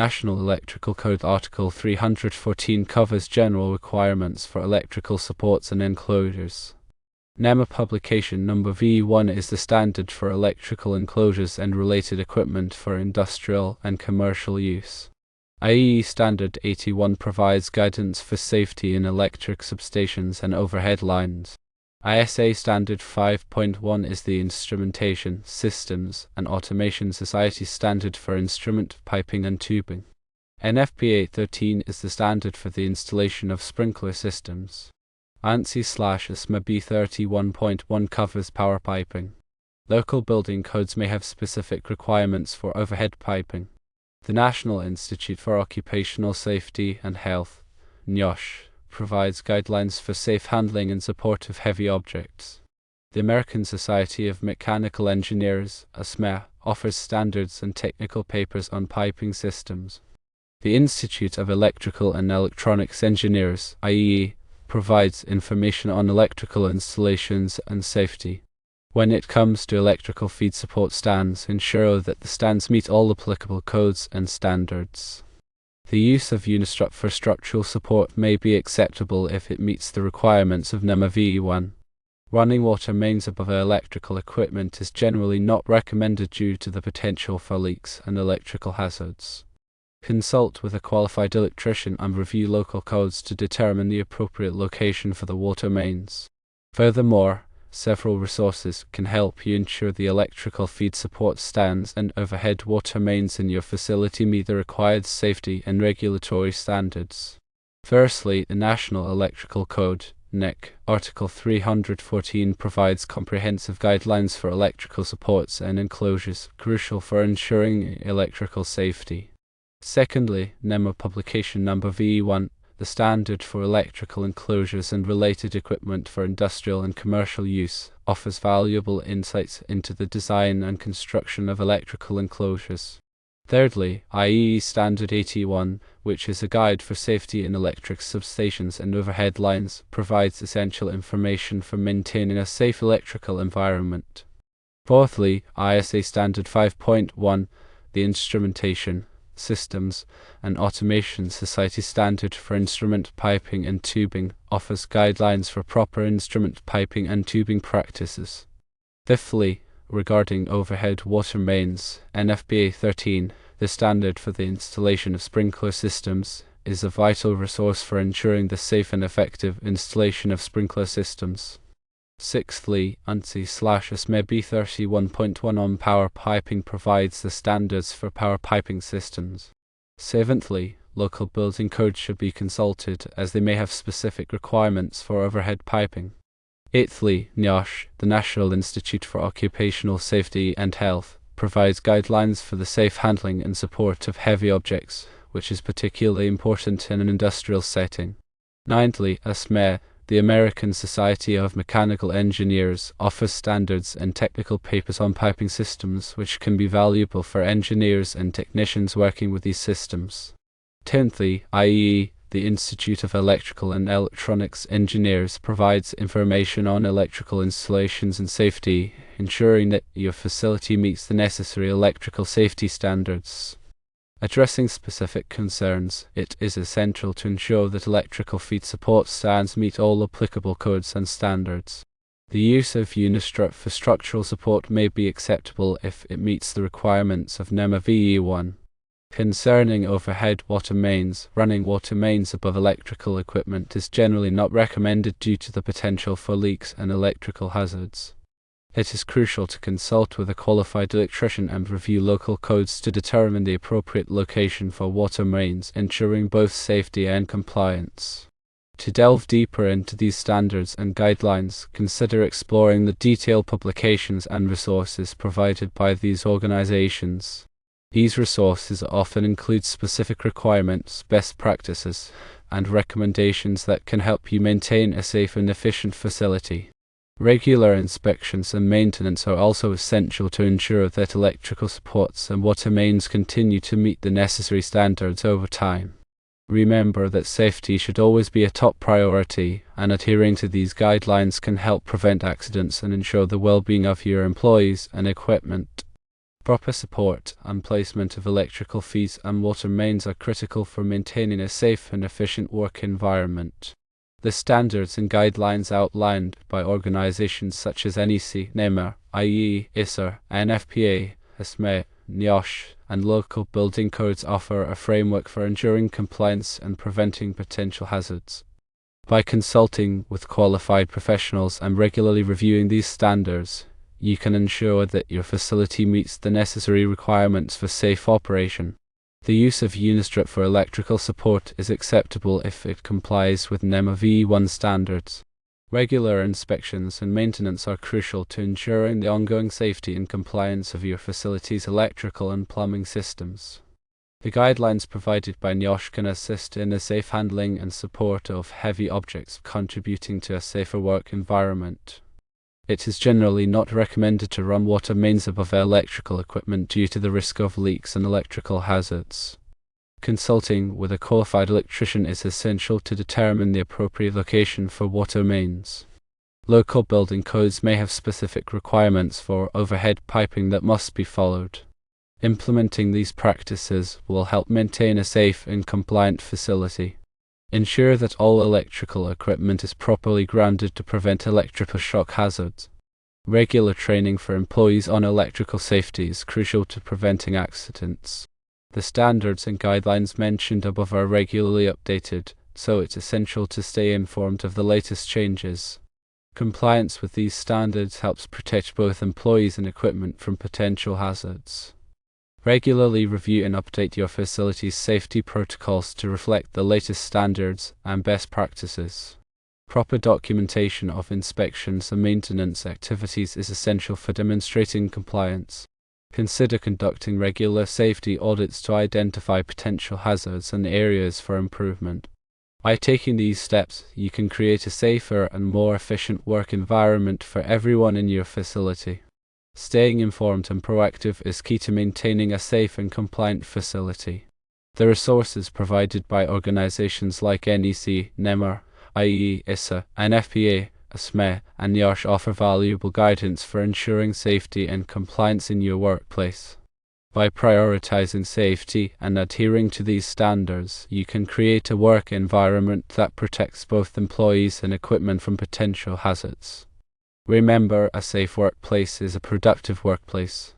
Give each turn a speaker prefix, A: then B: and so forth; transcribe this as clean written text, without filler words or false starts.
A: National Electrical Code Article 314 covers general requirements for electrical supports and enclosures. NEMA Publication Number V1 is the standard for electrical enclosures and related equipment for industrial and commercial use. IEEE Standard 81 provides guidance for safety in electric substations and overhead lines. ISA Standard 5.1 is the Instrumentation, Systems, and Automation Society standard for instrument piping and tubing. NFPA 13 is the standard for the installation of sprinkler systems. ANSI/ASME B31.1 covers power piping. Local building codes may have specific requirements for overhead piping. The National Institute for Occupational Safety and Health, NIOSH, provides guidelines for safe handling and support of heavy objects. The American Society of Mechanical Engineers, ASME, offers standards and technical papers on piping systems. The Institute of Electrical and Electronics Engineers, IEEE, provides information on electrical installations and safety. When it comes to electrical feed support stands, ensure that the stands meet all applicable codes and standards. The use of unistrut for structural support may be acceptable if it meets the requirements of NEMA V1. Running water mains above electrical equipment is generally not recommended due to the potential for leaks and electrical hazards. Consult with a qualified electrician and review local codes to determine the appropriate location for the water mains. Furthermore, several resources can help you ensure the electrical feed support stands and overhead water mains in your facility meet the required safety and regulatory standards. Firstly, the National Electrical Code, NEC, Article 314 provides comprehensive guidelines for electrical supports and enclosures, crucial for ensuring electrical safety. Secondly, NEMA Publication Number V1, the standard for electrical enclosures and related equipment for industrial and commercial use, offers valuable insights into the design and construction of electrical enclosures. Thirdly, IEEE Standard 81, which is a guide for safety in electric substations and overhead lines, provides essential information for maintaining a safe electrical environment. Fourthly, ISA Standard 5.1, the Instrumentation, Systems, and Automation Society standard for instrument piping and tubing, offers guidelines for proper instrument piping and tubing practices. Fifthly, regarding overhead water mains, NFPA 13, the standard for the installation of sprinkler systems, is a vital resource for ensuring the safe and effective installation of sprinkler systems. Sixthly, ANSI/ASME B31.1 on power piping provides the standards for power piping systems. Seventhly, local building codes should be consulted as they may have specific requirements for overhead piping. Eighthly, NIOSH, the National Institute for Occupational Safety and Health, provides guidelines for the safe handling and support of heavy objects, which is particularly important in an industrial setting. Ninthly, ASME, the American Society of Mechanical Engineers, offers standards and technical papers on piping systems which can be valuable for engineers and technicians working with these systems. Tenthly, IEEE, the Institute of Electrical and Electronics Engineers, provides information on electrical installations and safety, ensuring that your facility meets the necessary electrical safety standards. Addressing specific concerns, it is essential to ensure that electrical feed support stands meet all applicable codes and standards. The use of unistrut for structural support may be acceptable if it meets the requirements of NEMA VE1. Concerning overhead water mains, running water mains above electrical equipment is generally not recommended due to the potential for leaks and electrical hazards. It is crucial to consult with a qualified electrician and review local codes to determine the appropriate location for water mains, ensuring both safety and compliance. To delve deeper into these standards and guidelines, consider exploring the detailed publications and resources provided by these organizations. These resources often include specific requirements, best practices, and recommendations that can help you maintain a safe and efficient facility. Regular inspections and maintenance are also essential to ensure that electrical supports and water mains continue to meet the necessary standards over time. Remember that safety should always be a top priority, and adhering to these guidelines can help prevent accidents and ensure the well-being of your employees and equipment. Proper support and placement of electrical feeds and water mains are critical for maintaining a safe and efficient work environment. The standards and guidelines outlined by organizations such as NEC, NEMA, IEEE, ISA, NFPA, ASME, NIOSH, and local building codes offer a framework for ensuring compliance and preventing potential hazards. By consulting with qualified professionals and regularly reviewing these standards, you can ensure that your facility meets the necessary requirements for safe operation. The use of Unistrip for electrical support is acceptable if it complies with NEMA V1 standards. Regular inspections and maintenance are crucial to ensuring the ongoing safety and compliance of your facility's electrical and plumbing systems. The guidelines provided by NIOSH can assist in the safe handling and support of heavy objects, contributing to a safer work environment. It is generally not recommended to run water mains above electrical equipment due to the risk of leaks and electrical hazards. Consulting with a qualified electrician is essential to determine the appropriate location for water mains. Local building codes may have specific requirements for overhead piping that must be followed. Implementing these practices will help maintain a safe and compliant facility. Ensure that all electrical equipment is properly grounded to prevent electrical shock hazards. Regular training for employees on electrical safety is crucial to preventing accidents. The standards and guidelines mentioned above are regularly updated, so it's essential to stay informed of the latest changes. Compliance with these standards helps protect both employees and equipment from potential hazards. Regularly review and update your facility's safety protocols to reflect the latest standards and best practices. Proper documentation of inspections and maintenance activities is essential for demonstrating compliance. Consider conducting regular safety audits to identify potential hazards and areas for improvement. By taking these steps, you can create a safer and more efficient work environment for everyone in your facility. Staying informed and proactive is key to maintaining a safe and compliant facility. The resources provided by organizations like NEC, NEMA, IEEE, ISA, NFPA, ASME, and NIOSH offer valuable guidance for ensuring safety and compliance in your workplace. By prioritizing safety and adhering to these standards, you can create a work environment that protects both employees and equipment from potential hazards. Remember, a safe workplace is a productive workplace.